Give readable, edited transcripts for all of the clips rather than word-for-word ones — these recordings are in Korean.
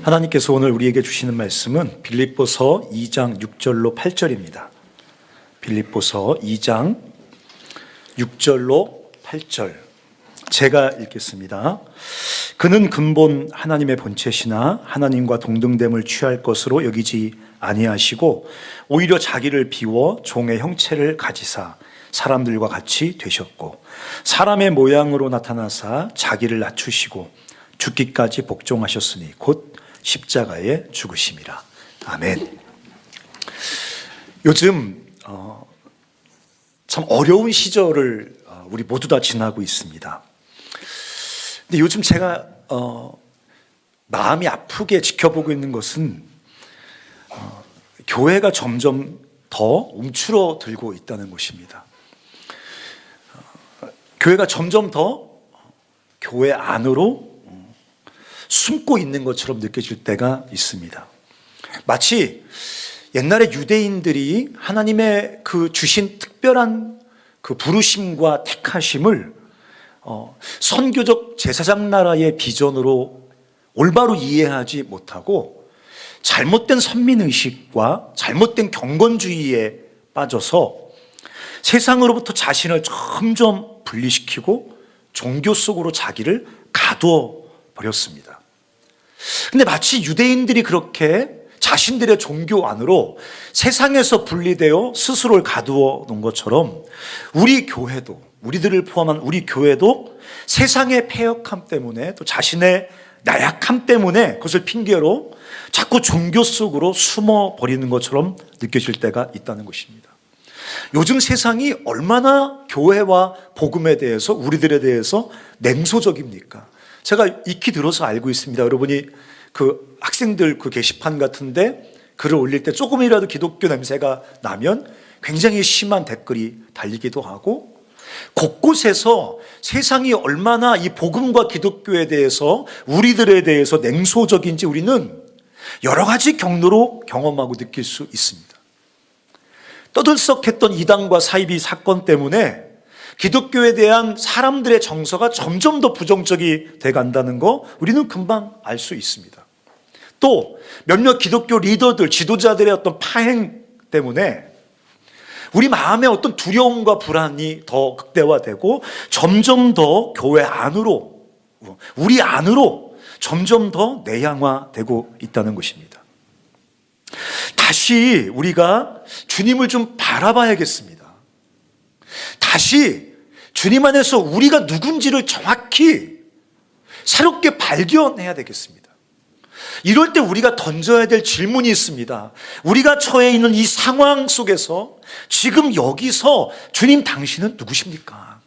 하나님께서 오늘 우리에게 주시는 말씀은 빌립보서 2장 6절로 8절입니다. 빌립보서 2장 6절로 8절 제가 읽겠습니다. 그는 근본 하나님의 본체시나 하나님과 동등됨을 취할 것으로 여기지 아니하시고 오히려 자기를 비워 종의 형체를 가지사 사람들과 같이 되셨고 사람의 모양으로 나타나사 자기를 낮추시고 죽기까지 복종하셨으니 곧 십자가에 죽으심이라. 아멘. 요즘 참 어려운 시절을 우리 모두 다 지나고 있습니다. 근데 요즘 제가 마음이 아프게 지켜보고 있는 것은 교회가 점점 더 움츠러들고 있다는 것입니다. 교회가 점점 더 교회 안으로 숨고 있는 것처럼 느껴질 때가 있습니다. 마치 옛날에 유대인들이 하나님의 그 주신 특별한 그 부르심과 택하심을 선교적 제사장 나라의 비전으로 올바로 이해하지 못하고 잘못된 선민의식과 잘못된 경건주의에 빠져서 세상으로부터 자신을 점점 분리시키고 종교 속으로 자기를 가두어 버렸습니다. 근데 마치 유대인들이 그렇게 자신들의 종교 안으로 세상에서 분리되어 스스로를 가두어 놓은 것처럼 우리 교회도, 우리들을 포함한 우리 교회도 세상의 패역함 때문에 또 자신의 나약함 때문에 그것을 핑계로 자꾸 종교 속으로 숨어 버리는 것처럼 느껴질 때가 있다는 것입니다. 요즘 세상이 얼마나 교회와 복음에 대해서 우리들에 대해서 냉소적입니까? 제가 익히 들어서 알고 있습니다. 여러분이 그 학생들 그 게시판 같은데 글을 올릴 때 조금이라도 기독교 냄새가 나면 굉장히 심한 댓글이 달리기도 하고 곳곳에서 세상이 얼마나 이 복음과 기독교에 대해서 우리들에 대해서 냉소적인지 우리는 여러 가지 경로로 경험하고 느낄 수 있습니다. 떠들썩했던 이단과 사이비 사건 때문에 기독교에 대한 사람들의 정서가 점점 더 부정적이 돼간다는 거 우리는 금방 알 수 있습니다. 또 몇몇 기독교 리더들, 지도자들의 어떤 파행 때문에 우리 마음의 어떤 두려움과 불안이 더 극대화되고 점점 더 교회 안으로, 우리 안으로 점점 더 내향화되고 있다는 것입니다. 다시 우리가 주님을 좀 바라봐야겠습니다. 다시 주님 안에서 우리가 누군지를 정확히 새롭게 발견해야 되겠습니다. 이럴 때 우리가 던져야 될 질문이 있습니다. 우리가 처해 있는 이 상황 속에서 지금 여기서 주님 당신은 누구십니까?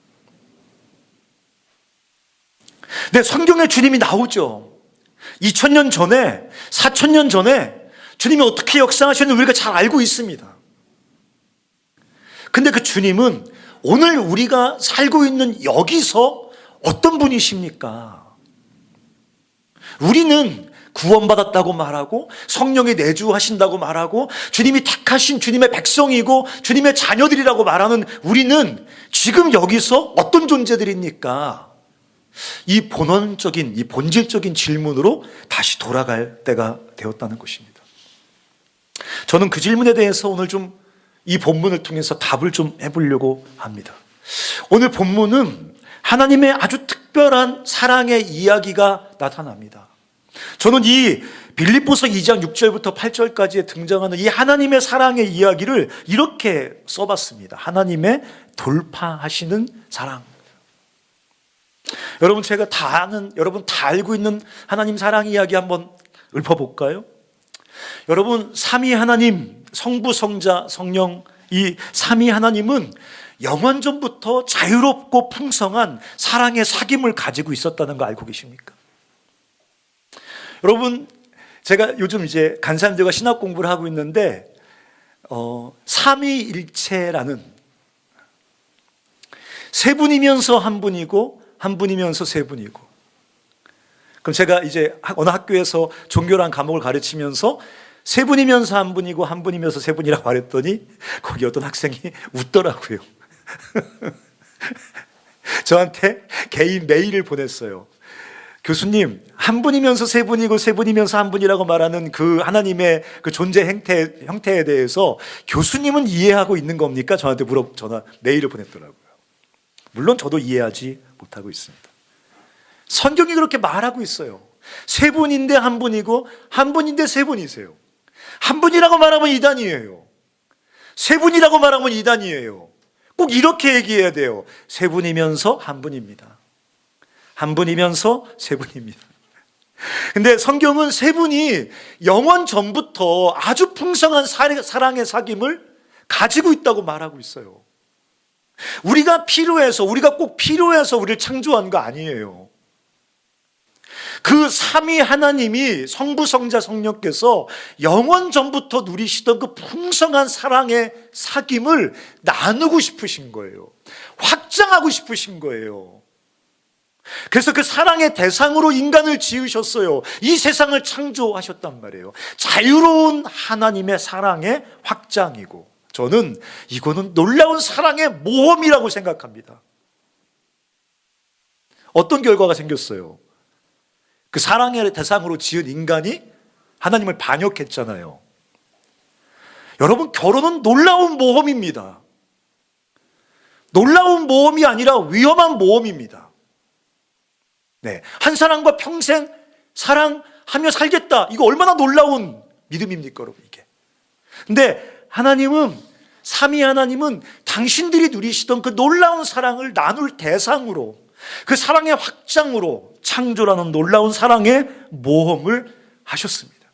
네, 성경에 주님이 나오죠. 2000년 전에, 4000년 전에 주님이 어떻게 역사하셨는지 우리가 잘 알고 있습니다. 근데 그 주님은 오늘 우리가 살고 있는 여기서 어떤 분이십니까? 우리는 구원받았다고 말하고 성령이 내주하신다고 말하고 주님이 택하신 주님의 백성이고 주님의 자녀들이라고 말하는 우리는 지금 여기서 어떤 존재들입니까? 이 본원적인, 이 본질적인 질문으로 다시 돌아갈 때가 되었다는 것입니다. 저는 그 질문에 대해서 오늘 좀 이 본문을 통해서 답을 좀 해보려고 합니다. 오늘 본문은 하나님의 아주 특별한 사랑의 이야기가 나타납니다. 저는 이 빌립보서 2장 6절부터 8절까지에 등장하는 이 하나님의 사랑의 이야기를 이렇게 써봤습니다. 하나님의 돌파하시는 사랑. 여러분, 제가 다 아는, 여러분 다 알고 있는 하나님 사랑 이야기 한번 읊어볼까요? 여러분, 삼위 하나님, 성부, 성자, 성령, 이 삼위 하나님은 영원전부터 자유롭고 풍성한 사랑의 사귐을 가지고 있었다는 거 알고 계십니까? 여러분, 제가 요즘 이제 간사님들과 신학 공부를 하고 있는데 삼위일체라는 세 분이면서 한 분이고 한 분이면서 세 분이고, 그럼 제가 이제 어느 학교에서 종교란 과목을 가르치면서 세 분이면서 한 분이고 한 분이면서 세 분이라고 말했더니 거기 어떤 학생이 웃더라고요. 저한테 개인 메일을 보냈어요. 교수님, 한 분이면서 세 분이고 세 분이면서 한 분이라고 말하는 그 하나님의 그 존재 형태에 대해서 교수님은 이해하고 있는 겁니까? 저한테 메일을 보냈더라고요. 물론 저도 이해하지 못하고 있습니다. 성경이 그렇게 말하고 있어요. 세 분인데 한 분이고 한 분인데 세 분이세요. 한 분이라고 말하면 이단이에요. 세 분이라고 말하면 이단이에요. 꼭 이렇게 얘기해야 돼요. 세 분이면서 한 분입니다. 한 분이면서 세 분입니다. 근데 성경은 세 분이 영원 전부터 아주 풍성한 사랑의 사귐을 가지고 있다고 말하고 있어요. 우리가 꼭 필요해서 우리를 창조한 거 아니에요. 그 삼위 하나님이 성부, 성자, 성령께서 영원 전부터 누리시던 그 풍성한 사랑의 사귐을 나누고 싶으신 거예요. 확장하고 싶으신 거예요. 그래서 그 사랑의 대상으로 인간을 지으셨어요. 이 세상을 창조하셨단 말이에요. 자유로운 하나님의 사랑의 확장이고, 저는 이거는 놀라운 사랑의 모험이라고 생각합니다. 어떤 결과가 생겼어요? 그 사랑의 대상으로 지은 인간이 하나님을 반역했잖아요. 여러분, 결혼은 놀라운 모험입니다. 놀라운 모험이 아니라 위험한 모험입니다. 네, 한 사람과 평생 사랑하며 살겠다. 이거 얼마나 놀라운 믿음입니까, 여러분, 이게. 근데 삼위 하나님은 당신들이 누리시던 그 놀라운 사랑을 나눌 대상으로, 그 사랑의 확장으로 창조라는 놀라운 사랑의 모험을 하셨습니다.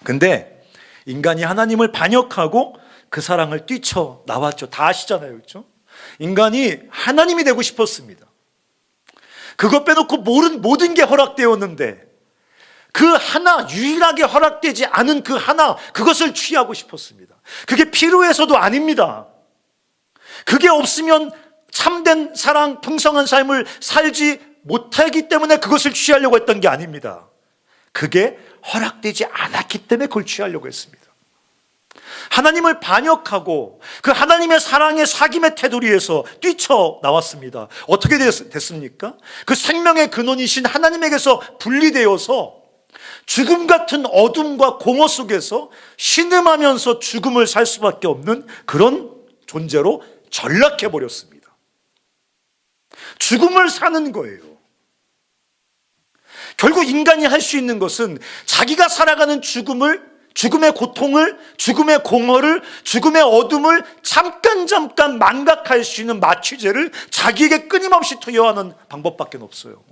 근데 인간이 하나님을 반역하고 그 사랑을 뛰쳐나왔죠. 다 아시잖아요, 그렇죠? 인간이 하나님이 되고 싶었습니다. 그것 빼놓고 모든 게 허락되었는데 그 하나, 유일하게 허락되지 않은 그 하나, 그것을 취하고 싶었습니다. 그게 필요해서도 아닙니다. 그게 없으면 참된 사랑, 풍성한 삶을 살지 못하기 때문에 그것을 취하려고 했던 게 아닙니다. 그게 허락되지 않았기 때문에 그걸 취하려고 했습니다. 하나님을 반역하고 그 하나님의 사랑의 사귐의 테두리에서 뛰쳐나왔습니다. 어떻게 됐습니까? 그 생명의 근원이신 하나님에게서 분리되어서 죽음 같은 어둠과 공허 속에서 신음하면서 죽음을 살 수밖에 없는 그런 존재로 전락해버렸습니다. 죽음을 사는 거예요. 결국 인간이 할 수 있는 것은 자기가 살아가는 죽음의 고통을, 죽음의 공허를, 죽음의 어둠을 잠깐 망각할 수 있는 마취제를 자기에게 끊임없이 투여하는 방법밖에 없어요.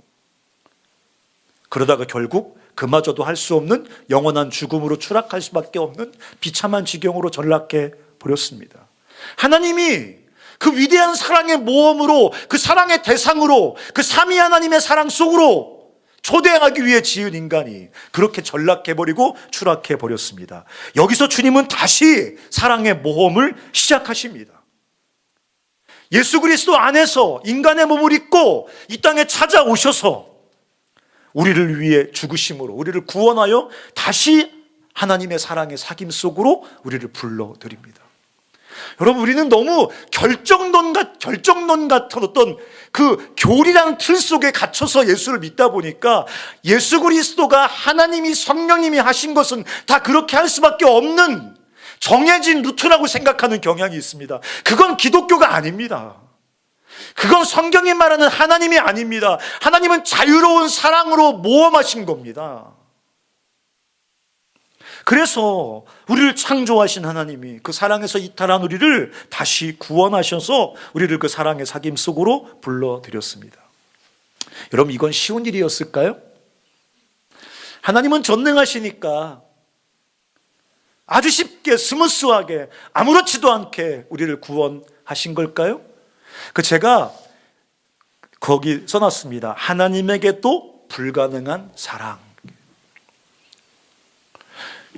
그러다가 결국 그마저도 할 수 없는 영원한 죽음으로 추락할 수밖에 없는 비참한 지경으로 전락해 버렸습니다. 하나님이 그 위대한 사랑의 모험으로, 그 사랑의 대상으로, 그 삼위 하나님의 사랑 속으로 초대하기 위해 지은 인간이 그렇게 전락해버리고 추락해버렸습니다. 여기서 주님은 다시 사랑의 모험을 시작하십니다. 예수 그리스도 안에서 인간의 몸을 입고 이 땅에 찾아오셔서 우리를 위해 죽으심으로 우리를 구원하여 다시 하나님의 사랑의 사귐 속으로 우리를 불러드립니다. 여러분, 우리는 너무 결정론 같은 어떤 그 교리랑 틀 속에 갇혀서 예수를 믿다 보니까 예수 그리스도가 하나님이, 성령님이 하신 것은 다 그렇게 할 수밖에 없는 정해진 루트라고 생각하는 경향이 있습니다. 그건 기독교가 아닙니다. 그건 성경이 말하는 하나님이 아닙니다. 하나님은 자유로운 사랑으로 모험하신 겁니다. 그래서 우리를 창조하신 하나님이 그 사랑에서 이탈한 우리를 다시 구원하셔서 우리를 그 사랑의 사귐 속으로 불러들였습니다. 여러분, 이건 쉬운 일이었을까요? 하나님은 전능하시니까 아주 쉽게 스무스하게 아무렇지도 않게 우리를 구원하신 걸까요? 제가 거기 써놨습니다. 하나님에게도 불가능한 사랑.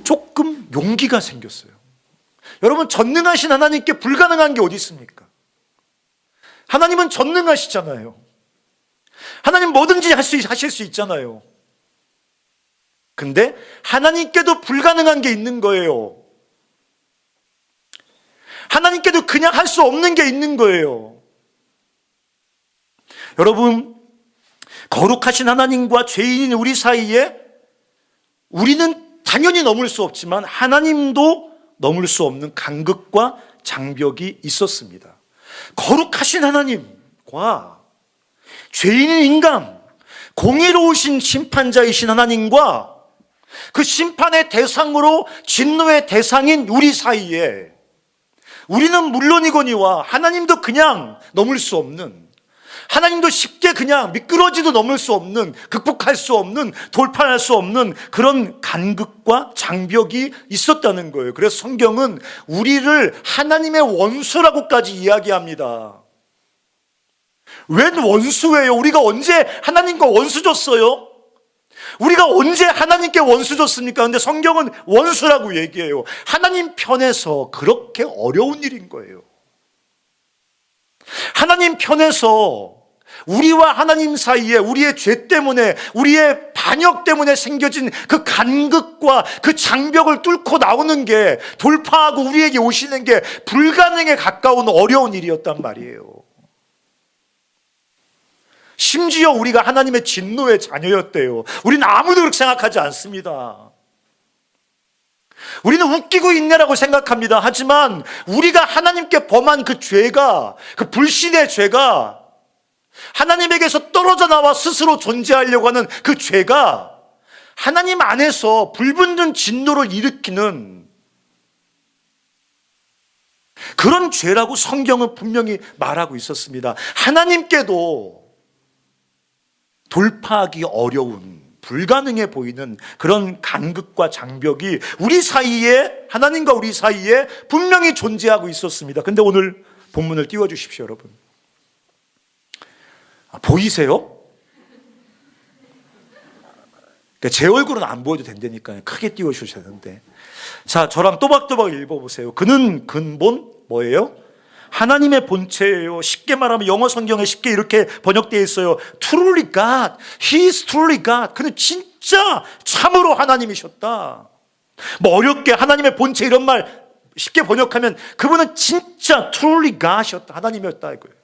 조금 용기가 생겼어요. 여러분, 전능하신 하나님께 불가능한 게 어디 있습니까? 하나님은 전능하시잖아요. 하나님 뭐든지 하실 수 있잖아요. 근데 하나님께도 불가능한 게 있는 거예요. 하나님께도 그냥 할 수 없는 게 있는 거예요. 여러분, 거룩하신 하나님과 죄인인 우리 사이에 우리는 당연히 넘을 수 없지만 하나님도 넘을 수 없는 간극과 장벽이 있었습니다. 거룩하신 하나님과 죄인인 인간, 공의로우신 심판자이신 하나님과 그 심판의 대상으로 진노의 대상인 우리 사이에 우리는 물론이거니와 하나님도 그냥 넘을 수 없는, 하나님도 쉽게 그냥 미끄러지도 넘을 수 없는, 극복할 수 없는, 돌파할 수 없는 그런 간극과 장벽이 있었다는 거예요. 그래서 성경은 우리를 하나님의 원수라고까지 이야기합니다. 웬 원수예요? 우리가 언제 하나님과 원수 줬어요? 우리가 언제 하나님께 원수 줬습니까? 근데 성경은 원수라고 얘기해요. 하나님 편에서 그렇게 어려운 일인 거예요. 하나님 편에서 우리와 하나님 사이에 우리의 죄 때문에, 우리의 반역 때문에 생겨진 그 간극과 그 장벽을 뚫고 나오는 게, 돌파하고 우리에게 오시는 게 불가능에 가까운 어려운 일이었단 말이에요. 심지어 우리가 하나님의 진노의 자녀였대요. 우리는 아무도 그렇게 생각하지 않습니다. 우리는 웃기고 있네라고 생각합니다. 하지만 우리가 하나님께 범한 그 죄가, 그 불신의 죄가, 하나님에게서 떨어져 나와 스스로 존재하려고 하는 그 죄가 하나님 안에서 불붙는 진노를 일으키는 그런 죄라고 성경은 분명히 말하고 있었습니다. 하나님께도 돌파하기 어려운, 불가능해 보이는 그런 간극과 장벽이 우리 사이에, 하나님과 우리 사이에 분명히 존재하고 있었습니다. 근데 오늘 본문을 띄워주십시오, 여러분. 보이세요? 제 얼굴은 안 보여도 된다니까요. 크게 띄워주셔야 되는데. 자, 저랑 또박또박 읽어보세요. 그는 근본 뭐예요? 하나님의 본체예요. 쉽게 말하면 영어 성경에 쉽게 이렇게 번역되어 있어요. Truly God. He is truly God. 그는 진짜 참으로 하나님이셨다. 뭐 어렵게 하나님의 본체 이런 말 쉽게 번역하면 그분은 진짜 truly God이었다. 하나님이었다 이거예요.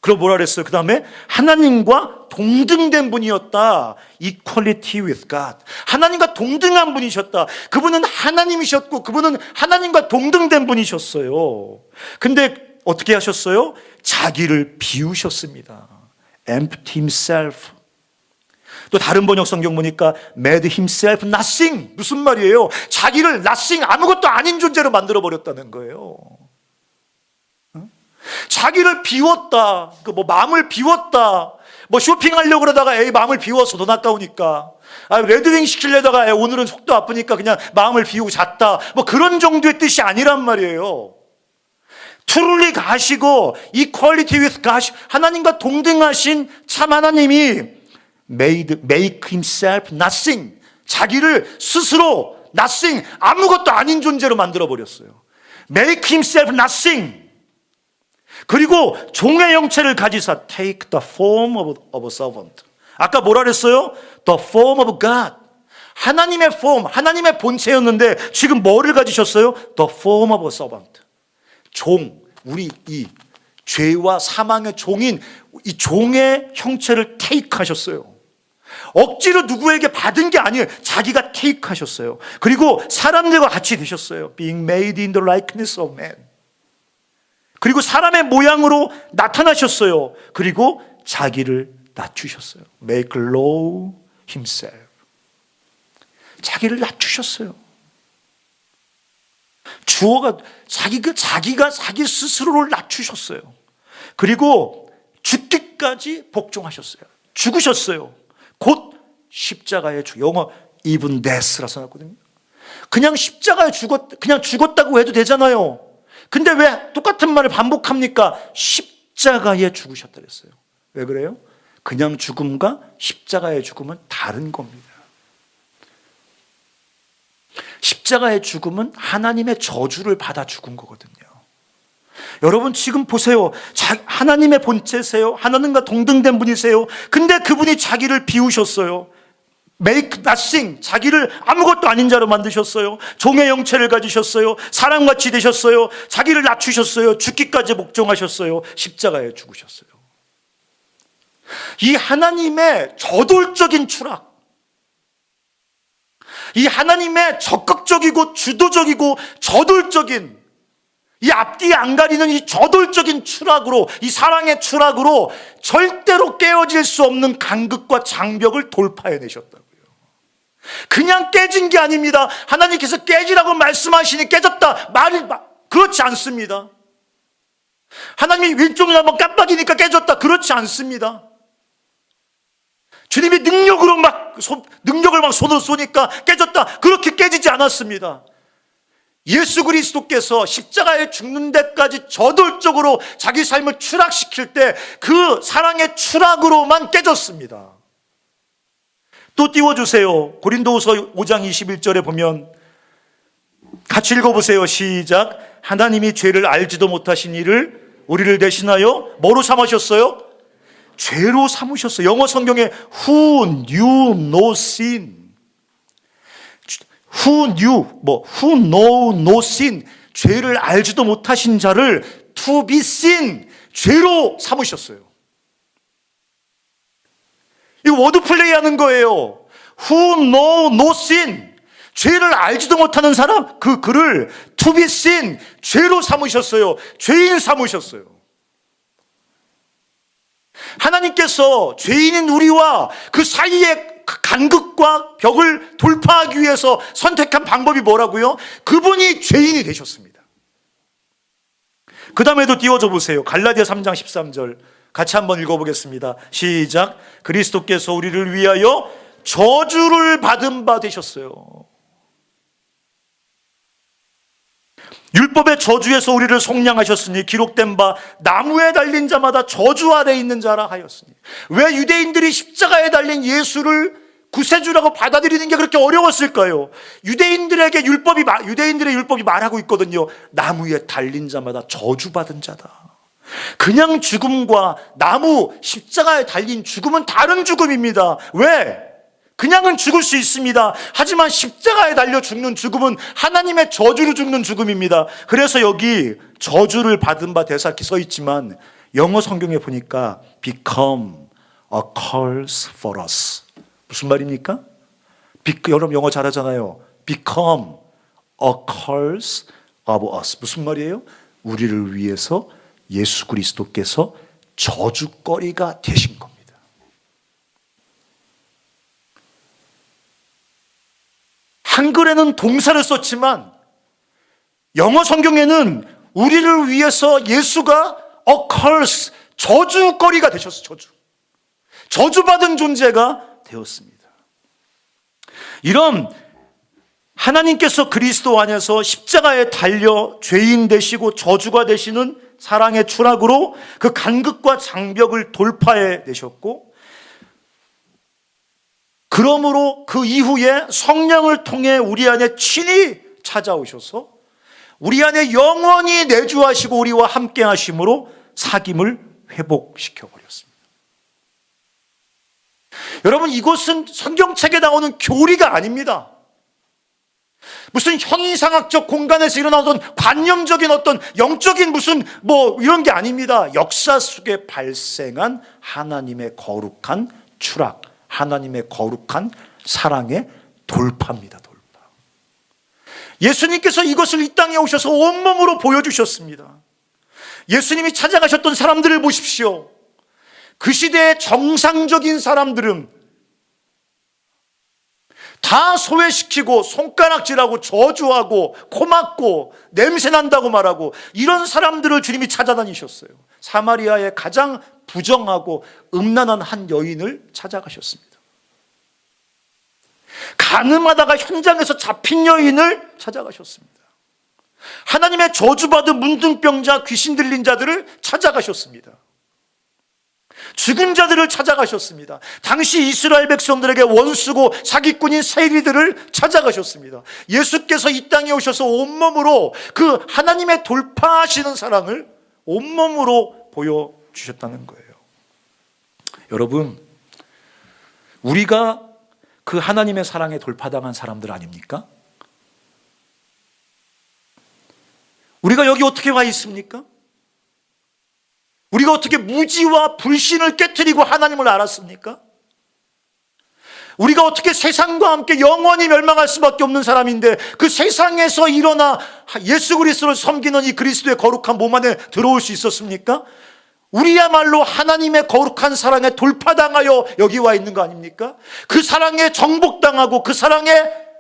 그럼 뭐라 그랬어요? 그 다음에 하나님과 동등된 분이었다. Equality with God. 하나님과 동등한 분이셨다. 그분은 하나님이셨고 그분은 하나님과 동등된 분이셨어요. 근데 어떻게 하셨어요? 자기를 비우셨습니다. Empty himself. 또 다른 번역 성경 보니까 made himself nothing. 무슨 말이에요? 자기를 nothing, 아무것도 아닌 존재로 만들어버렸다는 거예요. 자기를 비웠다. 뭐 마음을 비웠다. 뭐 쇼핑하려고 그러다가 마음을 비워서 돈 아까우니까. 레드윙 시키려다가 오늘은 속도 아프니까 그냥 마음을 비우고 잤다. 뭐 그런 정도의 뜻이 아니란 말이에요. truly 가시고 equality with God, 하나님과 동등하신 참 하나님이 make himself nothing, 자기를 스스로 nothing, 아무것도 아닌 존재로 만들어버렸어요. make himself nothing. 그리고 종의 형체를 가지사 take the form of a servant. 아까 뭐라 그랬어요? the form of God. 하나님의 form, 하나님의 본체였는데 지금 뭐를 가지셨어요? the form of a servant. 종, 우리 이 죄와 사망의 종인 이 종의 형체를 테이크하셨어요. 억지로 누구에게 받은 게 아니에요. 자기가 테이크하셨어요. 그리고 사람들과 같이 되셨어요. Being made in the likeness of man. 그리고 사람의 모양으로 나타나셨어요. 그리고 자기를 낮추셨어요. Make low himself. 자기를 낮추셨어요. 주어가 자기가 자기 스스로를 낮추셨어요. 그리고 죽기까지 복종하셨어요. 죽으셨어요. 곧 십자가에 영어 even death라 써놨거든요. 그냥 십자가에 그냥 죽었다고 해도 되잖아요. 근데 왜 똑같은 말을 반복합니까? 십자가에 죽으셨다 그랬어요. 왜 그래요? 그냥 죽음과 십자가의 죽음은 다른 겁니다. 십자가의 죽음은 하나님의 저주를 받아 죽은 거거든요. 여러분 지금 보세요. 하나님의 본체세요. 하나님과 동등된 분이세요. 근데 그분이 자기를 비우셨어요. Make nothing. 자기를 아무것도 아닌 자로 만드셨어요. 종의 형체를 가지셨어요. 사람같이 되셨어요. 자기를 낮추셨어요. 죽기까지 복종하셨어요. 십자가에 죽으셨어요. 이 하나님의 저돌적인 추락, 이 하나님의 적극적이고 주도적이고 저돌적인, 이 앞뒤 안 가리는 이 저돌적인 추락으로, 이 사랑의 추락으로 절대로 깨어질 수 없는 간극과 장벽을 돌파해내셨다고요. 그냥 깨진 게 아닙니다. 하나님께서 깨지라고 말씀하시니 깨졌다, 그렇지 않습니다. 하나님이 왼쪽을 한번 깜빡이니까 깨졌다, 그렇지 않습니다. 주님이 능력을 막 손으로 쏘니까 깨졌다, 그렇게 깨지지 않았습니다. 예수 그리스도께서 십자가에 죽는 데까지 저돌적으로 자기 삶을 추락시킬 때 그 사랑의 추락으로만 깨졌습니다. 또 띄워주세요. 고린도후서 5장 21절에 보면, 같이 읽어보세요. 시작. 하나님이 죄를 알지도 못하신 이를 우리를 대신하여 뭐로 삼으셨어요? 죄로 삼으셨어요. 영어 성경에 who knew no sin, who know no sin, 죄를 알지도 못하신 자를 to be sin, 죄로 삼으셨어요. 이거 워드플레이 하는 거예요. who know no sin, 죄를 알지도 못하는 사람, 그를 to be sin, 죄로 삼으셨어요. 죄인 삼으셨어요. 하나님께서 죄인인 우리와 그 사이의 간극과 벽을 돌파하기 위해서 선택한 방법이 뭐라고요? 그분이 죄인이 되셨습니다. 그 다음에도 띄워줘 보세요. 갈라디아 3장 13절 같이 한번 읽어보겠습니다. 시작. 그리스도께서 우리를 위하여 저주를 받은 바 되셨어요. 율법의 저주에서 우리를 속량하셨으니 기록된 바 나무에 달린 자마다 저주 아래 있는 자라 하였으니. 왜 유대인들이 십자가에 달린 예수를 구세주라고 받아들이는 게 그렇게 어려웠을까요? 유대인들의 율법이 말하고 있거든요. 나무에 달린 자마다 저주받은 자다. 그냥 죽음과 나무 십자가에 달린 죽음은 다른 죽음입니다. 왜? 그냥은 죽을 수 있습니다. 하지만 십자가에 달려 죽는 죽음은 하나님의 저주로 죽는 죽음입니다. 그래서 여기 저주를 받은 바 대사 이렇게 써 있지만 영어 성경에 보니까 become a curse for us. 무슨 말입니까? 여러분 영어 잘하잖아요. become a curse of us. 무슨 말이에요? 우리를 위해서 예수 그리스도께서 저주거리가 되신 겁니다. 한글에는 동사를 썼지만 영어 성경에는 우리를 위해서 예수가 a curse, 저주거리가 되셨어요. 저주받은 존재가 되었습니다. 이런 하나님께서 그리스도 안에서 십자가에 달려 죄인 되시고 저주가 되시는 사랑의 추락으로 그 간극과 장벽을 돌파해 내셨고, 그러므로 그 이후에 성령을 통해 우리 안에 친히 찾아오셔서 우리 안에 영원히 내주하시고 우리와 함께 하심으로 사귐을 회복시켜 버렸습니다. 여러분, 이것은 성경책에 나오는 교리가 아닙니다. 무슨 현상학적 공간에서 일어나던 관념적인 어떤 영적인 무슨 이런 게 아닙니다. 역사 속에 발생한 하나님의 거룩한 추락, 하나님의 거룩한 사랑의 돌파입니다. 돌파. 예수님께서 이것을 이 땅에 오셔서 온몸으로 보여주셨습니다. 예수님이 찾아가셨던 사람들을 보십시오. 그 시대의 정상적인 사람들은 다 소외시키고 손가락질하고 저주하고 코 막고 냄새난다고 말하고 이런 사람들을 주님이 찾아다니셨어요. 사마리아의 가장 부정하고 음란한 한 여인을 찾아가셨습니다. 간음하다가 현장에서 잡힌 여인을 찾아가셨습니다. 하나님의 저주받은 문둥병자, 귀신 들린 자들을 찾아가셨습니다. 죽은 자들을 찾아가셨습니다. 당시 이스라엘 백성들에게 원수고 사기꾼인 세리들을 찾아가셨습니다. 예수께서 이 땅에 오셔서 온몸으로 그 하나님의 돌파하시는 사랑을 온몸으로 보여주셨다는 거예요. 여러분, 우리가 그 하나님의 사랑에 돌파당한 사람들 아닙니까? 우리가 여기 어떻게 와 있습니까? 우리가 어떻게 무지와 불신을 깨트리고 하나님을 알았습니까? 우리가 어떻게 세상과 함께 영원히 멸망할 수밖에 없는 사람인데 그 세상에서 일어나 예수 그리스도를 섬기는 이 그리스도의 거룩한 몸 안에 들어올 수 있었습니까? 우리야말로 하나님의 거룩한 사랑에 돌파당하여 여기 와 있는 거 아닙니까? 그 사랑에 정복당하고 그 사랑에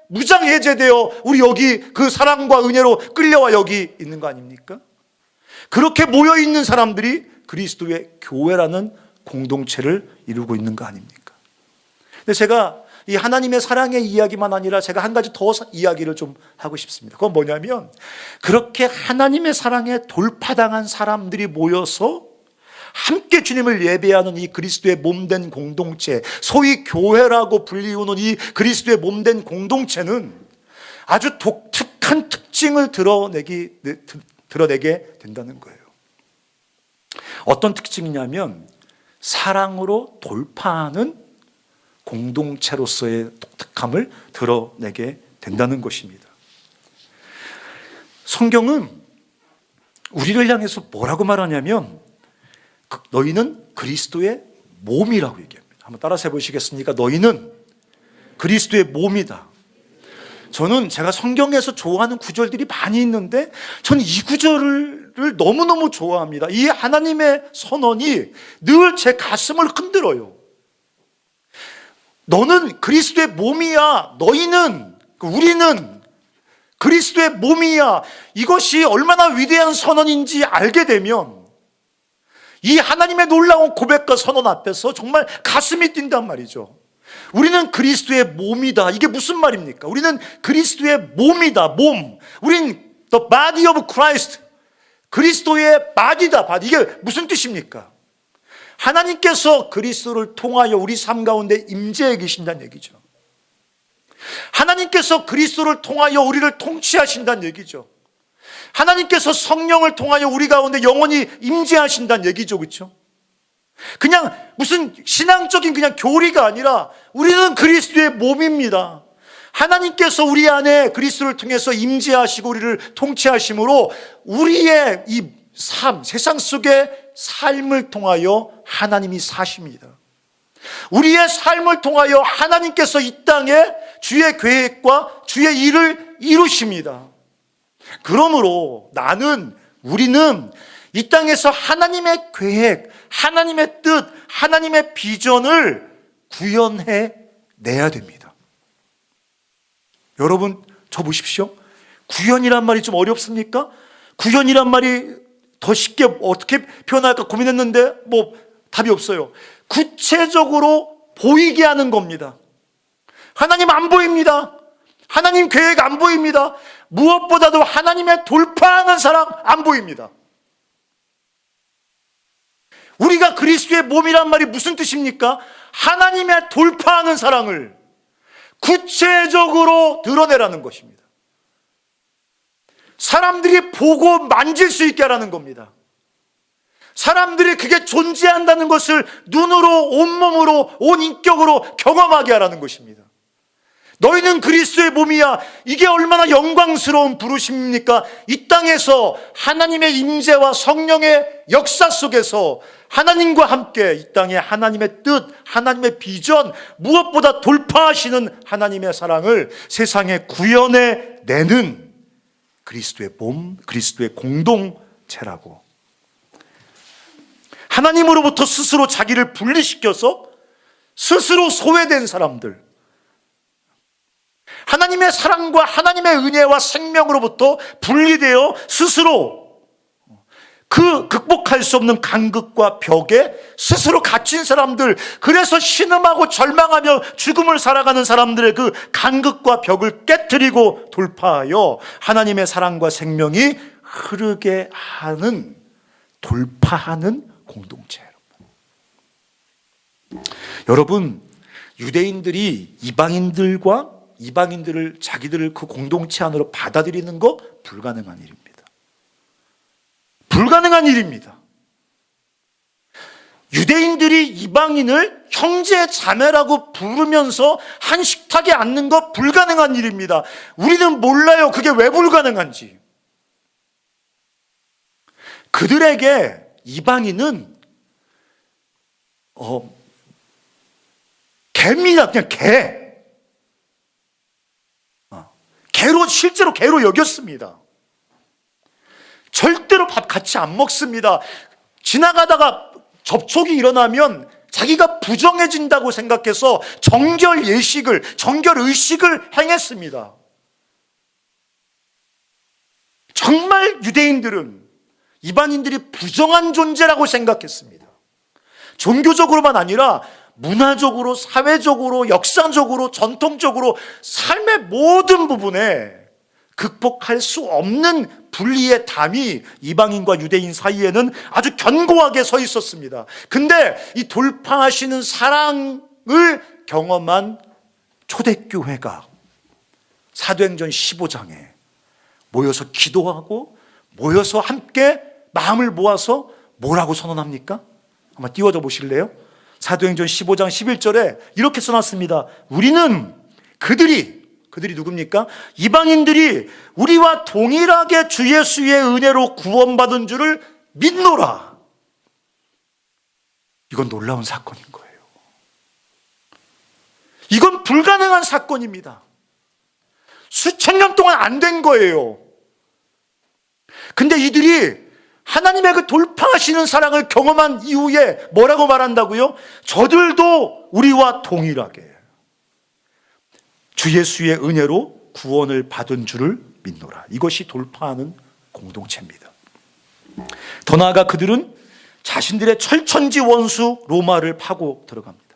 무장해제되어 우리 여기 그 사랑과 은혜로 끌려와 여기 있는 거 아닙니까? 그렇게 모여있는 사람들이 그리스도의 교회라는 공동체를 이루고 있는 거 아닙니까? 근데 제가 이 하나님의 사랑의 이야기만 아니라 제가 한 가지 더 이야기를 좀 하고 싶습니다. 그건 뭐냐면 그렇게 하나님의 사랑에 돌파당한 사람들이 모여서 함께 주님을 예배하는 이 그리스도의 몸된 공동체, 소위 교회라고 불리우는 이 그리스도의 몸된 공동체는 아주 독특한 특징을 드러내게 된다는 거예요. 어떤 특징이냐면 사랑으로 돌파하는 공동체로서의 독특함을 드러내게 된다는 것입니다. 성경은 우리를 향해서 뭐라고 말하냐면 너희는 그리스도의 몸이라고 얘기합니다. 한번 따라서 해보시겠습니까? 너희는 그리스도의 몸이다. 저는 제가 성경에서 좋아하는 구절들이 많이 있는데 저는 이 구절을 너무너무 좋아합니다. 이 하나님의 선언이 늘 제 가슴을 흔들어요. 너는 그리스도의 몸이야. 너희는, 우리는 그리스도의 몸이야. 이것이 얼마나 위대한 선언인지 알게 되면 이 하나님의 놀라운 고백과 선언 앞에서 정말 가슴이 뛴단 말이죠. 우리는 그리스도의 몸이다. 이게 무슨 말입니까? 우리는 그리스도의 몸이다. 몸. 우린 the body of Christ. 그리스도의 body다. body. 이게 무슨 뜻입니까? 하나님께서 그리스도를 통하여 우리 삶 가운데 임재해 계신다는 얘기죠. 하나님께서 그리스도를 통하여 우리를 통치하신다는 얘기죠. 하나님께서 성령을 통하여 우리 가운데 영원히 임재하신다는 얘기죠. 그렇죠? 그냥 무슨 신앙적인 그냥 교리가 아니라 우리는 그리스도의 몸입니다. 하나님께서 우리 안에 그리스도를 통해서 임재하시고 우리를 통치하심으로 우리의 이 삶, 세상 속의 삶을 통하여 하나님이 사십니다. 우리의 삶을 통하여 하나님께서 이 땅에 주의 계획과 주의 일을 이루십니다. 그러므로 우리는 이 땅에서 하나님의 계획, 하나님의 뜻, 하나님의 비전을 구현해 내야 됩니다. 여러분, 저 보십시오. 구현이란 말이 좀 어렵습니까? 구현이란 말이 더 쉽게 어떻게 표현할까 고민했는데 답이 없어요. 구체적으로 보이게 하는 겁니다. 하나님 안 보입니다. 하나님 계획 안 보입니다. 무엇보다도 하나님의 돌파하는 사랑 안 보입니다. 우리가 그리스도의 몸이란 말이 무슨 뜻입니까? 하나님의 돌파하는 사랑을 구체적으로 드러내라는 것입니다. 사람들이 보고 만질 수 있게 하라는 겁니다. 사람들이 그게 존재한다는 것을 눈으로, 온몸으로, 온 인격으로 경험하게 하라는 것입니다. 너희는 그리스도의 몸이야. 이게 얼마나 영광스러운 부르심입니까? 이 땅에서 하나님의 임재와 성령의 역사 속에서 하나님과 함께 이 땅에 하나님의 뜻, 하나님의 비전, 무엇보다 돌파하시는 하나님의 사랑을 세상에 구현해 내는 그리스도의 몸, 그리스도의 공동체라고. 하나님으로부터 스스로 자기를 분리시켜서 스스로 소외된 사람들, 하나님의 사랑과 하나님의 은혜와 생명으로부터 분리되어 스스로 그 극복할 수 없는 간극과 벽에 스스로 갇힌 사람들, 그래서 신음하고 절망하며 죽음을 살아가는 사람들의 그 간극과 벽을 깨트리고 돌파하여 하나님의 사랑과 생명이 흐르게 하는, 돌파하는 공동체. 여러분, 유대인들이 이방인들을 자기들을 그 공동체 안으로 받아들이는 거 불가능한 일입니다. 불가능한 일입니다. 유대인들이 이방인을 형제 자매라고 부르면서 한 식탁에 앉는 거 불가능한 일입니다. 우리는 몰라요. 그게 왜 불가능한지. 그들에게 이방인은 개입니다. 그냥 개. 개로, 실제로 개로 여겼습니다. 절대로 밥 같이 안 먹습니다. 지나가다가 접촉이 일어나면 자기가 부정해진다고 생각해서 정결 예식을, 정결 의식을 행했습니다. 정말 유대인들은 이방인들이 부정한 존재라고 생각했습니다. 종교적으로만 아니라 문화적으로, 사회적으로, 역사적으로, 전통적으로 삶의 모든 부분에 극복할 수 없는 분리의 담이 이방인과 유대인 사이에는 아주 견고하게 서 있었습니다. 근데 이 돌파하시는 사랑을 경험한 초대교회가 사도행전 15장에 모여서 기도하고 모여서 함께 마음을 모아서 뭐라고 선언합니까? 한번 띄워줘 보실래요? 사도행전 15장 11절에 이렇게 써놨습니다. 우리는 그들이 누굽니까? 이방인들이 우리와 동일하게 주 예수의 은혜로 구원받은 줄을 믿노라. 이건 놀라운 사건인 거예요. 이건 불가능한 사건입니다. 수천 년 동안 안 된 거예요. 근데 이들이 하나님의 그 돌파하시는 사랑을 경험한 이후에 뭐라고 말한다고요? 저들도 우리와 동일하게 주 예수의 은혜로 구원을 받은 줄을 믿노라. 이것이 돌파하는 공동체입니다. 더 나아가 그들은 자신들의 철천지 원수 로마를 파고 들어갑니다.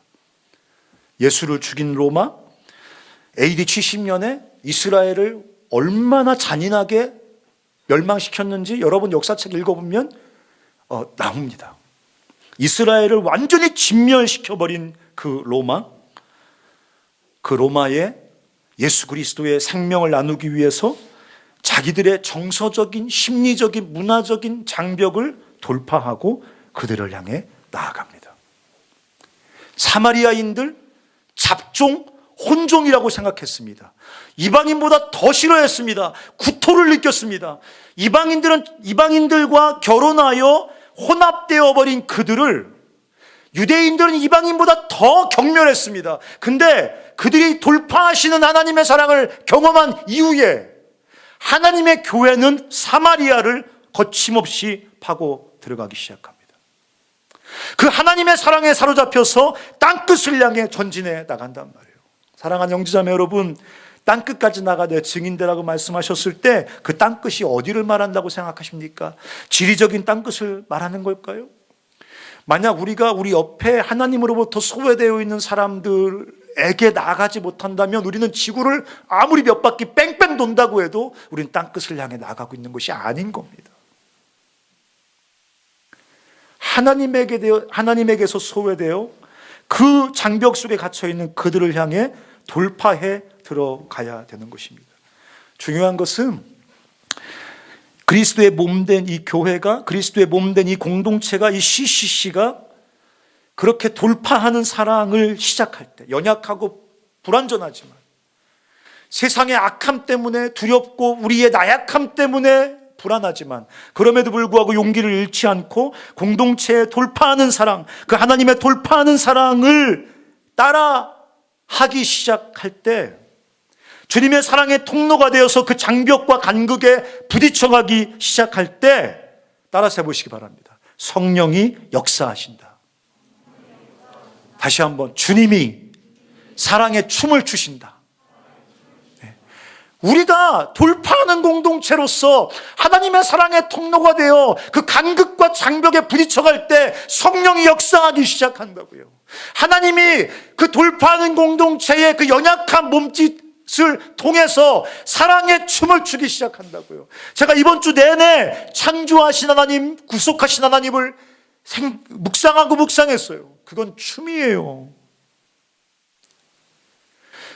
예수를 죽인 로마, AD 70년에 이스라엘을 얼마나 잔인하게 멸망시켰는지 여러분 역사책 읽어보면 나옵니다. 이스라엘을 완전히 진멸시켜버린 그 로마에 예수 그리스도의 생명을 나누기 위해서 자기들의 정서적인, 심리적인, 문화적인 장벽을 돌파하고 그들을 향해 나아갑니다. 사마리아인들 잡종, 혼종이라고 생각했습니다. 이방인보다 더 싫어했습니다. 구토를 느꼈습니다. 이방인들과 결혼하여 혼합되어 버린 그들을 유대인들은 이방인보다 더 경멸했습니다. 근데 그들이 돌파하시는 하나님의 사랑을 경험한 이후에 하나님의 교회는 사마리아를 거침없이 파고 들어가기 시작합니다. 그 하나님의 사랑에 사로잡혀서 땅끝을 향해 전진해 나간단 말이에요. 사랑하는 형제자매 여러분, 땅끝까지 나가되 증인되라고 말씀하셨을 때 그 땅끝이 어디를 말한다고 생각하십니까? 지리적인 땅끝을 말하는 걸까요? 만약 우리가 우리 옆에 하나님으로부터 소외되어 있는 사람들에게 나가지 못한다면 우리는 지구를 아무리 몇 바퀴 뺑뺑 돈다고 해도 우리는 땅끝을 향해 나가고 있는 것이 아닌 겁니다. 하나님에게서 소외되어 그 장벽 속에 갇혀있는 그들을 향해 돌파해 들어가야 되는 것입니다. 중요한 것은 그리스도의 몸된 이 교회가, 그리스도의 몸된 이 공동체가, 이 CCC가 그렇게 돌파하는 사랑을 시작할 때, 연약하고 불완전하지만 세상의 악함 때문에 두렵고 우리의 나약함 때문에 불안하지만 그럼에도 불구하고 용기를 잃지 않고 공동체에 돌파하는 사랑, 그 하나님의 돌파하는 사랑을 따라 하기 시작할 때 주님의 사랑의 통로가 되어서 그 장벽과 간극에 부딪혀가기 시작할 때 따라서 해보시기 바랍니다. 성령이 역사하신다. 다시 한번, 주님이 사랑의 춤을 추신다. 우리가 돌파하는 공동체로서 하나님의 사랑의 통로가 되어 그 간극과 장벽에 부딪혀갈 때 성령이 역사하기 시작한다고요. 하나님이 그 돌파하는 공동체의 그 연약한 몸짓을 통해서 사랑의 춤을 추기 시작한다고요. 제가 이번 주 내내 창조하신 하나님, 구속하신 하나님을 묵상하고 묵상했어요. 그건 춤이에요.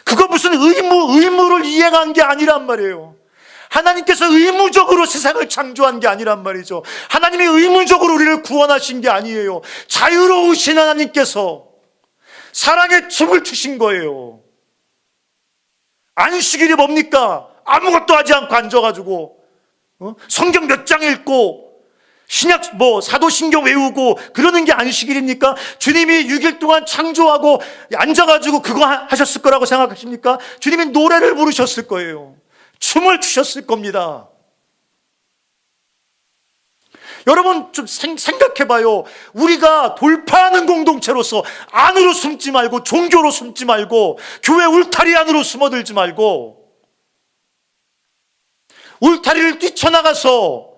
그거 무슨 의무를 이행한 게 아니란 말이에요. 하나님께서 의무적으로 세상을 창조한 게 아니란 말이죠. 하나님이 의무적으로 우리를 구원하신 게 아니에요. 자유로우신 하나님께서 사랑의 춤을 추신 거예요. 안식일이 뭡니까? 아무것도 하지 않고 앉아가지고 성경 몇 장 읽고 신약 사도신경 외우고 그러는 게 안식일입니까? 주님이 6일 동안 창조하고 앉아가지고 그거 하셨을 거라고 생각하십니까? 주님이 노래를 부르셨을 거예요. 춤을 추셨을 겁니다. 여러분 좀 생각해봐요. 우리가 돌파하는 공동체로서 안으로 숨지 말고, 종교로 숨지 말고, 교회 울타리 안으로 숨어들지 말고, 울타리를 뛰쳐나가서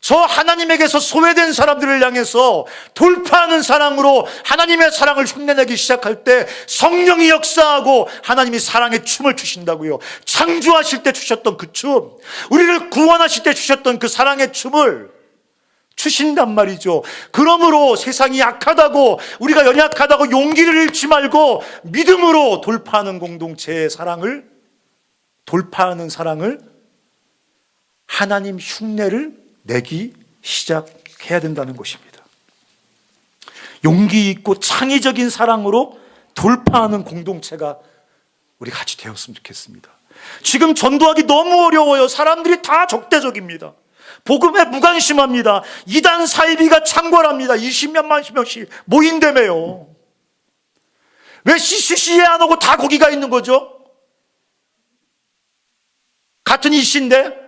저 하나님에게서 소외된 사람들을 향해서 돌파하는 사랑으로 하나님의 사랑을 흉내내기 시작할 때 성령이 역사하고 하나님이 사랑의 춤을 추신다고요. 창조하실 때 추셨던 그 춤, 우리를 구원하실 때 추셨던 그 사랑의 춤을 추신단 말이죠. 그러므로 세상이 약하다고, 우리가 연약하다고 용기를 잃지 말고 믿음으로 돌파하는 공동체의 사랑을, 돌파하는 사랑을, 하나님 흉내를 내기 시작해야 된다는 것입니다. 용기 있고 창의적인 사랑으로 돌파하는 공동체가 우리 같이 되었으면 좋겠습니다. 지금 전도하기 너무 어려워요. 사람들이 다 적대적입니다. 복음에 무관심합니다. 이단 사이비가 창궐합니다. 20몇만 명씩 모인다며요. 왜 CCC에 안 오고 다 거기가 있는 거죠? 같은 이씨인데.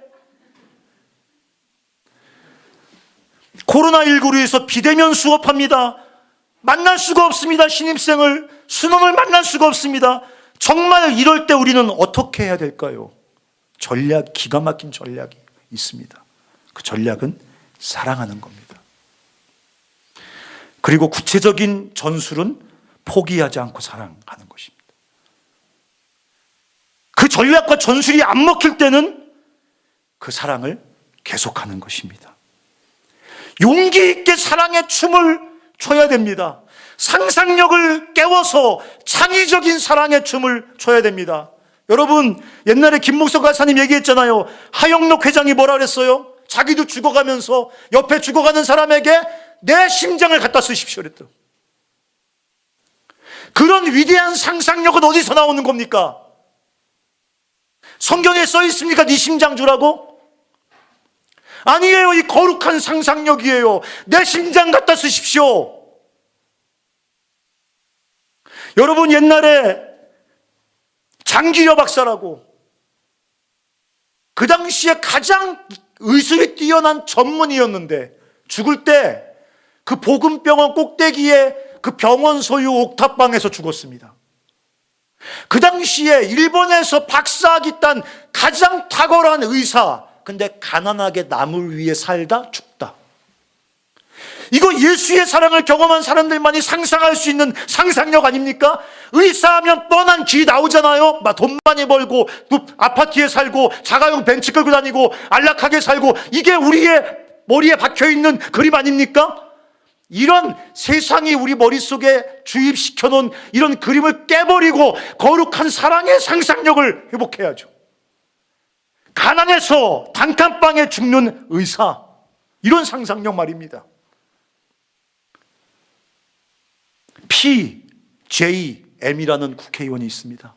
코로나19로 해서 비대면 수업합니다. 만날 수가 없습니다. 신입생을, 수능을 만날 수가 없습니다. 정말 이럴 때 우리는 어떻게 해야 될까요? 기가 막힌 전략이 있습니다. 그 전략은 사랑하는 겁니다. 그리고 구체적인 전술은 포기하지 않고 사랑하는 것입니다. 그 전략과 전술이 안 먹힐 때는 그 사랑을 계속하는 것입니다. 용기 있게 사랑의 춤을 춰야 됩니다. 상상력을 깨워서 창의적인 사랑의 춤을 춰야 됩니다. 여러분, 옛날에 김목석 가사님 얘기했잖아요. 하영록 회장이 뭐라 그랬어요? 자기도 죽어가면서 옆에 죽어가는 사람에게 내 심장을 갖다 쓰십시오 그랬다. 그런 위대한 상상력은 어디서 나오는 겁니까? 성경에 써 있습니까? 네 심장 주라고? 아니에요. 이 거룩한 상상력이에요. 내 심장 갖다 쓰십시오. 여러분, 옛날에 장기려 박사라고 그 당시에 가장 의술이 뛰어난 전문의였는데 죽을 때 그 복음병원 꼭대기에 그 병원 소유 옥탑방에서 죽었습니다. 그 당시에 일본에서 박사학위 딴 가장 탁월한 의사, 근데 가난하게 남을 위해 살다 죽다. 이거 예수의 사랑을 경험한 사람들만이 상상할 수 있는 상상력 아닙니까? 의사하면 뻔한 길이 나오잖아요. 막 돈 많이 벌고 또 아파트에 살고 자가용 벤츠 끌고 다니고 안락하게 살고, 이게 우리의 머리에 박혀있는 그림 아닙니까? 이런 세상이 우리 머릿속에 주입시켜 놓은 이런 그림을 깨버리고 거룩한 사랑의 상상력을 회복해야죠. 가난해서 단칸방에 죽는 의사, 이런 상상력 말입니다. PJM이라는 국회의원이 있습니다.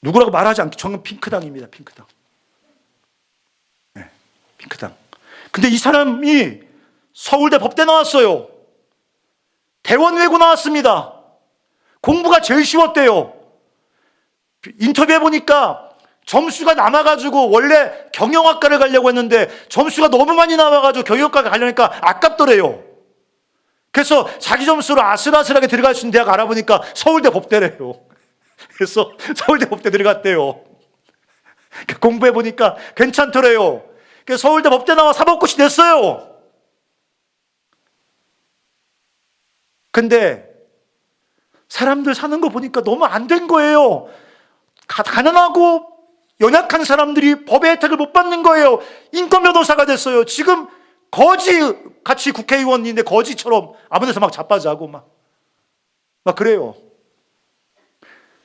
누구라고 말하지 않게 저는 핑크당입니다. 핑크당. 네, 핑크당. 근데 이 사람이 서울대 법대 나왔어요. 대원 외고 나왔습니다. 공부가 제일 쉬웠대요. 인터뷰해보니까 점수가 남아가지고 원래 경영학과를 가려고 했는데 점수가 너무 많이 남아가지고 경영학과 가려니까 아깝더래요. 그래서 자기 점수로 아슬아슬하게 들어갈 수 있는 대학 알아보니까 서울대 법대래요. 그래서 서울대 법대 들어갔대요. 공부해보니까 괜찮더래요. 그래서 서울대 법대 나와 사법고시 냈어요. 근데 사람들 사는 거 보니까 너무 안 된 거예요. 가난하고 연약한 사람들이 법의 혜택을 못 받는 거예요. 인권 변호사가 됐어요. 지금 거지같이 국회의원인데 거지처럼 아무 데서 막 자빠지고 막 그래요.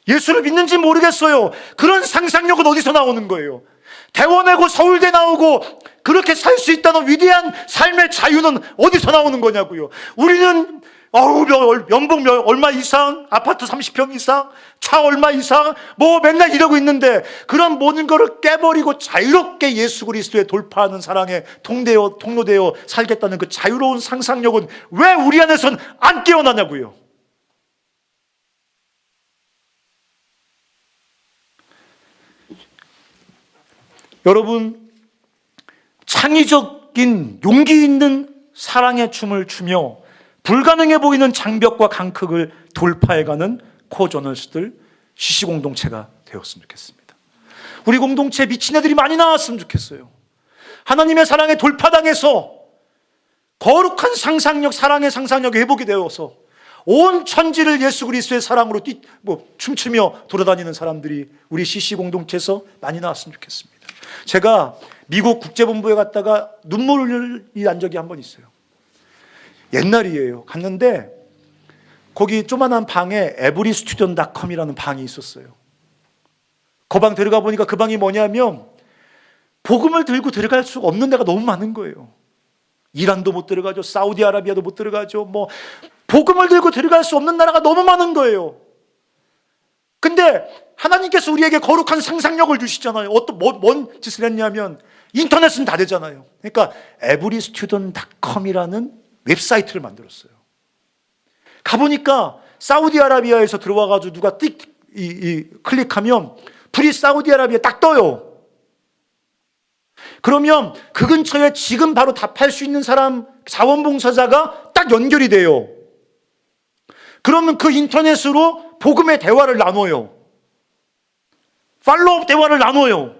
예수를 믿는지 모르겠어요. 그런 상상력은 어디서 나오는 거예요? 대원하고 서울대 나오고 그렇게 살 수 있다는 위대한 삶의 자유는 어디서 나오는 거냐고요. 우리는 연봉 얼마 이상, 아파트 30평 이상, 차 얼마 이상, 뭐 맨날 이러고 있는데 그런 모든 것을 깨버리고 자유롭게 예수 그리스도에 돌파하는 사랑에 통로되어 살겠다는 그 자유로운 상상력은 왜 우리 안에선 안 깨어나냐고요. 여러분, 창의적인 용기 있는 사랑의 춤을 추며 불가능해 보이는 장벽과 강극을 돌파해가는 코저널스들 CC 공동체가 되었으면 좋겠습니다. 우리 공동체에 미친 애들이 많이 나왔으면 좋겠어요. 하나님의 사랑에 돌파당해서 거룩한 상상력, 사랑의 상상력이 회복이 되어서 온 천지를 예수 그리스도의 사랑으로 춤추며 돌아다니는 사람들이 우리 CC 공동체에서 많이 나왔으면 좋겠습니다. 제가 미국 국제본부에 갔다가 눈물이 난 적이 한 번 있어요. 옛날이에요. 갔는데 거기 조만한 방에 everystudent.com이라는 방이 있었어요. 그 방 들어가 보니까 그 방이 뭐냐면 복음을 들고 들어갈 수가 없는 데가 너무 많은 거예요. 이란도 못 들어가죠. 사우디아라비아도 못 들어가죠. 뭐 복음을 들고 들어갈 수 없는 나라가 너무 많은 거예요. 근데 하나님께서 우리에게 거룩한 상상력을 주시잖아요. 뭔 짓을 했냐면 인터넷은 다 되잖아요. 그러니까 everystudent.com이라는 웹사이트를 만들었어요. 가보니까 사우디아라비아에서 들어와가지고 누가 클릭하면 불이 사우디아라비아에 딱 떠요. 그러면 그 근처에 지금 바로 답할 수 있는 사람, 자원봉사자가 딱 연결이 돼요. 그러면 그 인터넷으로 복음의 대화를 나눠요. 팔로업 대화를 나눠요.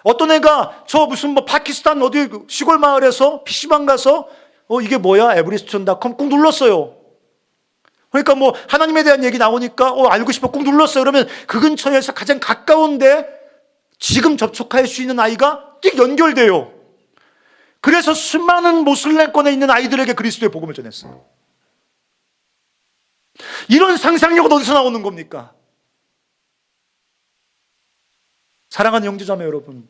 어떤 애가 저 무슨 파키스탄 어디 시골 마을에서 PC방 가서 이게 뭐야? everystudent.com 꾹 눌렀어요. 그러니까 뭐 하나님에 대한 얘기 나오니까 알고 싶어 꾹 눌렀어요. 그러면 그 근처에서 가장 가까운데 지금 접촉할 수 있는 아이가 띡 연결돼요. 그래서 수많은 모슬렘권에 있는 아이들에게 그리스도의 복음을 전했어요. 이런 상상력은 어디서 나오는 겁니까? 사랑하는 형제자매 여러분,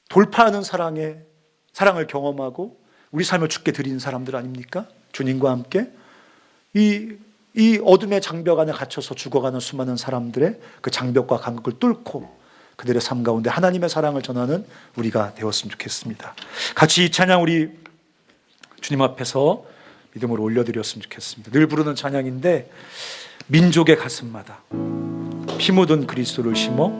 돌파하는 사랑을 경험하고 우리 삶을 주께 드리는 사람들 아닙니까? 주님과 함께 이 어둠의 장벽 안에 갇혀서 죽어가는 수많은 사람들의 그 장벽과 간극을 뚫고 그들의 삶 가운데 하나님의 사랑을 전하는 우리가 되었으면 좋겠습니다. 같이 이 찬양 우리 주님 앞에서 믿음으로 올려드렸으면 좋겠습니다. 늘 부르는 찬양인데 민족의 가슴마다 피 묻은 그리스도를 심어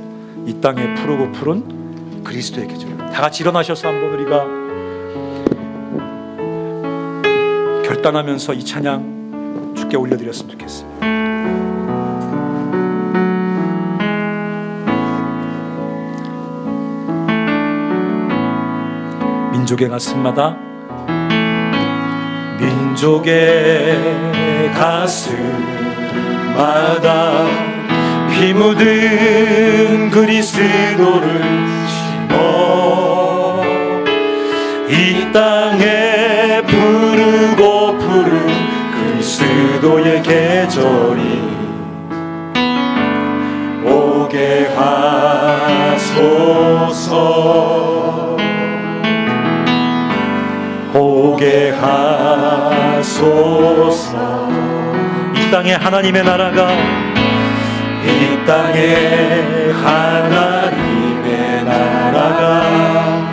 이 땅에 푸르고 푸른 그리스도의 계절. 다 같이 일어나셔서 한번 우리가 결단하면서 이 찬양 주께 올려드렸으면 좋겠습니다. 민족의 가슴마다 민족의 가슴마다 피 묻은 그리스도를 심어 이 땅에 푸르고 푸른 그리스도의 계절이 오게 하소서 오게 하소서. 이 땅에 하나님의 나라가 이 땅에 하나님의 나라가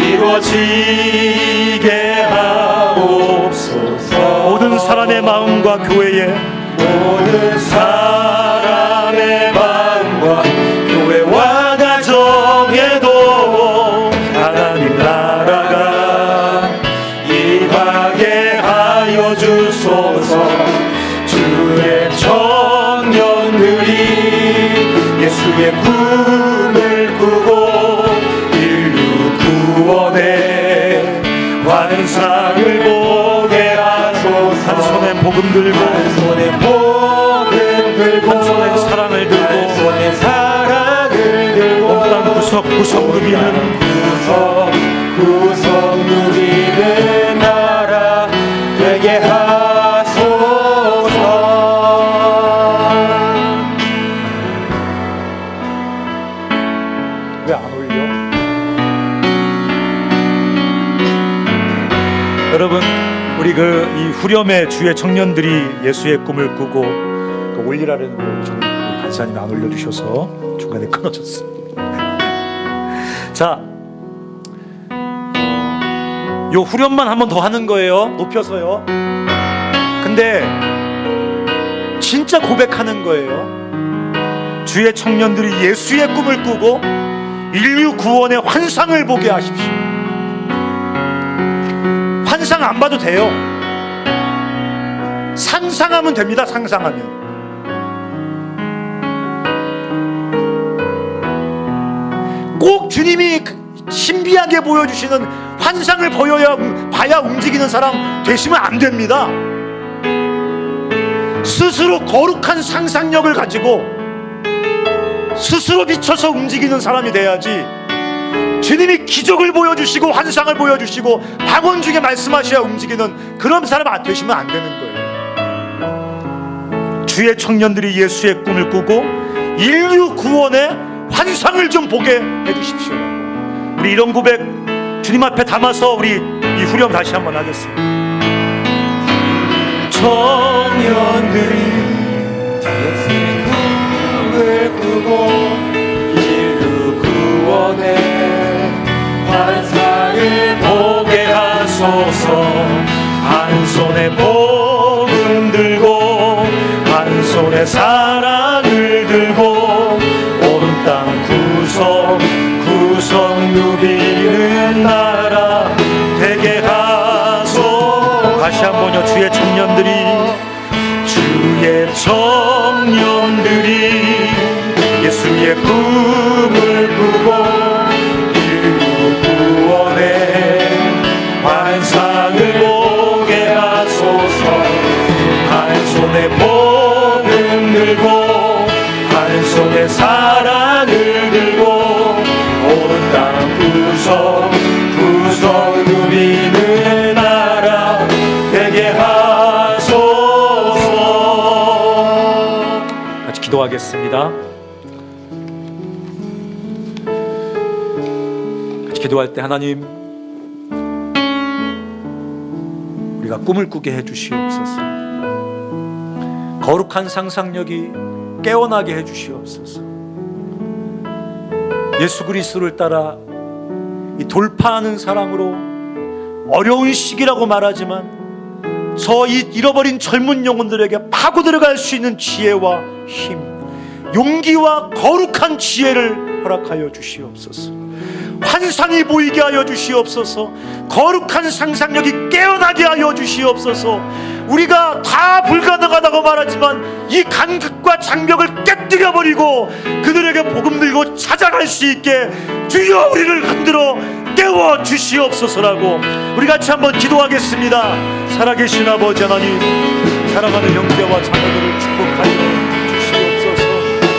이루어지게 하옵소서. 모든 사람의 마음과 교회에 모든 사람의 마음과 교회와 가정에도 하나님 나라가 임하게 하여 주소서. 주의 청년들이 예수의 꿈을 꾸고 인류 구원의 환상을 보게 하소서. 한 손에 복음 들고 한 손에 복음 들고 한 손에 사랑을 들고 한 손에 사랑을 들고 온 땅 구석구석 누비는 구석구석 누비는 나라 되게 하소서. 왜 안 올려? 여러분 우리 이 후렴에 주의 청년들이 예수의 꿈을 꾸고 올리라는 우리 간사님이 안 올려주셔서 중간에 끊어졌습니다. 자, 요 후렴만 한 번 더 하는 거예요. 높여서요. 근데 진짜 고백하는 거예요. 주의 청년들이 예수의 꿈을 꾸고 인류 구원의 환상을 보게 하십시오. 환상 안 봐도 돼요. 상상하면 됩니다. 상상하면. 꼭 주님이 신비하게 보여주시는 환상을 봐야 움직이는 사람 되시면 안 됩니다. 스스로 거룩한 상상력을 가지고 스스로 비춰서 움직이는 사람이 돼야지, 주님이 기적을 보여주시고 환상을 보여주시고 방언 중에 말씀하셔야 움직이는 그런 사람 안 되시면 안 되는 거예요. 주의 청년들이 예수의 꿈을 꾸고 인류 구원의 환상을 좀 보게 해주십시오. 우리 이런 고백 주님 앞에 담아서 우리 이 후렴 다시 한번 하겠습니다. 청년들이 예수의 꿈을 꾸고 인류 구원의 환상을 보게 하소서. 한 손에 복음 들고 한 손에 사랑을 들고 온 땅 구성 누비는 나라 되게 하소. 다시 한번요. 주의 청년들이 예수의 꿈을 꾸고 인류 구원의 환상을 보게 하소서. 한 손에 복음 들고 한 손에 사랑을 들고 온 땅 구성 누비는 나라 되게 하소서. 같이 기도하겠습니다. 같이 기도할 때 하나님, 우리가 꿈을 꾸게 해주시옵소서. 거룩한 상상력이 깨어나게 해주시옵소서. 예수 그리스도를 따라 이 돌파하는 사랑으로 어려운 시기라고 말하지만 저 잃어버린 젊은 영혼들에게 파고 들어갈 수 있는 지혜와 힘, 용기와 거룩한 지혜를 허락하여 주시옵소서. 환상이 보이게 하여 주시옵소서. 거룩한 상상력이 깨어나게 하여 주시옵소서. 우리가 다 불가능하다고 말하지만 이 간극과 장벽을 깨뜨려버리고 그들에게 복음 들고 찾아갈 수 있게 주여 우리를 흔들어 깨워 주시옵소서라고 우리 같이 한번 기도하겠습니다. 살아계신 아버지 하나님, 사랑하는 형제와 자녀들을 축복하여 주시옵소서.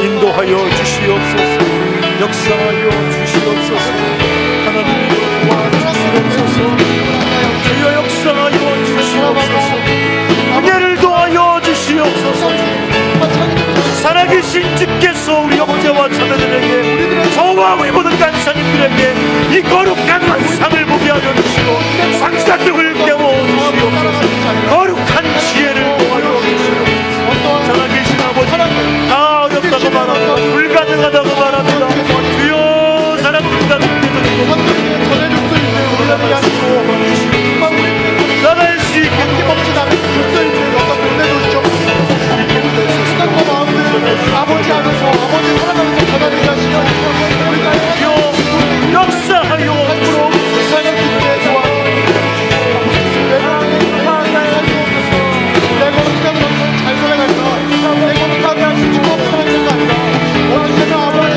인도하여 주시옵소서. 역사하여 주시옵소서. 하나님이 도와주시옵소서. 주여 역사하여 주시옵소서. 은혜를 더하여 주시옵소서. 살아계신 주께서 우리 형제와 자매들에게, 저와 우리 모든 간사님들에게 이 거룩한 환상을 보게 하여 주시고 상상력을 깨워 주시옵소서. 거룩한 지혜를 더하여 주시옵소서. 살아계신 아버지, 다 어렵다고 말합니다. 불가능하다고 말합니다. 주여 사랑합니다. 나갈 수 있게 아버지 안에서 아버지 사랑하면서 전하는 하시며 역사하여 앞으로 세상의 기쁨의 도와 내 거룩한 것을 잘 살아간다. 내 거룩한 것을 죽고 살아가는 거 아니라 언제나 아버지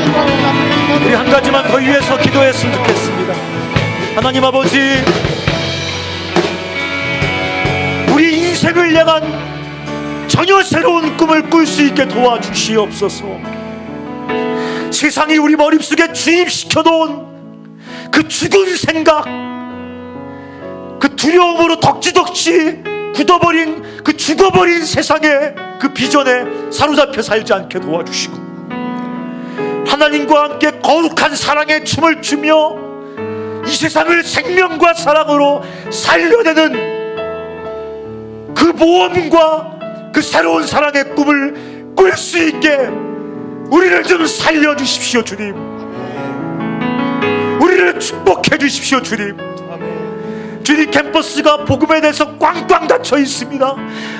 우리 한 가지만 더 위해서 기도했으면 좋겠습니다. 하나님 아버지, 우리 인생을 향한 전혀 새로운 꿈을 꿀 수 있게 도와주시옵소서. 세상이 우리 머릿속에 주입시켜 놓은 그 죽은 생각, 그 두려움으로 덕지덕지 굳어버린 그 죽어버린 세상의 그 비전에 사로잡혀 살지 않게 도와주시고, 하나님과 함께 거룩한 사랑의 춤을 추며 이 세상을 생명과 사랑으로 살려내는 그 모험과 그 새로운 사랑의 꿈을 꿀 수 있게 우리를 좀 살려주십시오 주님. 우리를 축복해 주십시오 주님. 주님, 캠퍼스가 복음에 대해서 꽝꽝 닫혀 있습니다.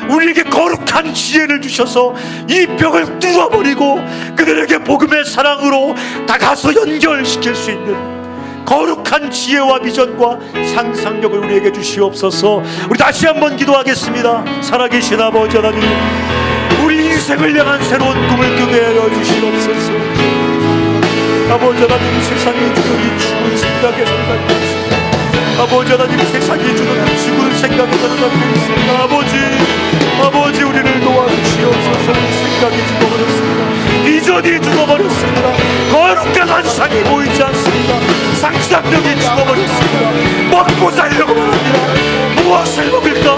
우리에게 거룩한 지혜를 주셔서 이 벽을 뚫어버리고 그들에게 복음의 사랑으로 다가서 연결시킬 수 있는 거룩한 지혜와 비전과 상상력을 우리에게 주시옵소서. 우리 다시 한번 기도하겠습니다. 살아계신 아버지 하나님, 우리 인생을 향한 새로운 꿈을 꾸게 하여 주시옵소서. 아버지 하나님, 세상이 주는 이 죽은 생각에 살고 있습니다. 아버지 하나님, 세상이 주는 죽은 생각에 살고 있습니다. 아버지 우리를 도와주시옵소서. 우리 생각이 죽어버렸습니다. 비전이 죽어버렸습니다. 거룩한 환상이 보이지 않습니다. 상상력이 죽어버렸습니다. 먹고 살려고 합니다. 무엇을 먹을까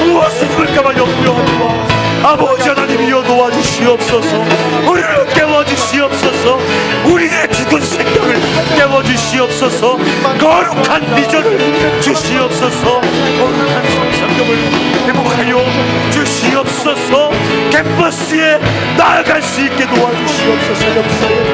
무엇을 입을까만 염려합니다. 아버지 하나님이여 도와주시옵소서. 우리를 깨워주시옵소서. 우리의 죽은 생각을 깨워주시옵소서. 거룩한 비전을 주시옵소서. 거룩한 상상력을 회복하여 주시옵소서. 캠퍼스에 나아갈 수 있게 도와주시옵소서. 역사에